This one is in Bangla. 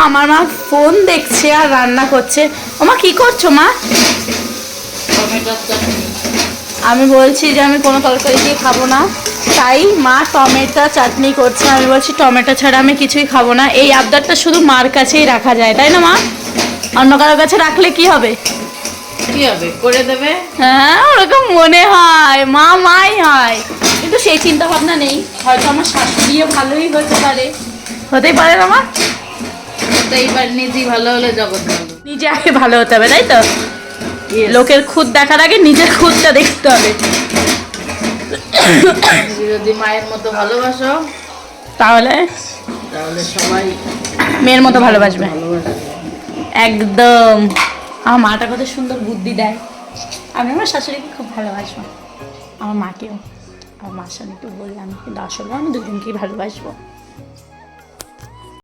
আমার মা ফোন দেখছে আর রান্না করছে। ও মা কি করছো মা? আমি বলছি যে আমি কোনো তরকারি দিয়ে খাবো না, তাই মা টমেটো চাটনি করছে। আমি বলছি টমেটো ছাড়া আমি কিছুই খাবো না। এই আবদারটা শুধু মার কাছেই রাখা যায়, তাই না মা? অন্য কারোর কাছে রাখলে কি হবে? কি হবে, করে দেবে। হ্যাঁ ওরকম মনে হয়, মা মাই হয়, কিন্তু সেই চিন্তা ভাবনা নেই। হয়তো আমার শাশুড়িও ভালোই হতে পারে, হতেই পারে না মা? তো এইবার নিজেই ভালো হলে জগৎ ভালো। নিজে আগে ভালো হতে হবে, তাই তো? Yes. লোকের খুদ দেখার আগে নিজের খুদটা দেখতে হবে। তুমি যদি মায়ের মতো ভালোবাসো তাহলে তাহলে সবাই মেয়ের মতো ভালোবাসবে। ভালোবাসবে। একদম। আমার মাটা কত সুন্দর বুদ্ধি দেয়। আমি আমার শাশুড়িকে খুব ভালোবাসবো, আমার মাকেও। আমার মার সামনে একটু বললাম, কিন্তু আসলে আমি দুজনকেই ভালোবাসবো।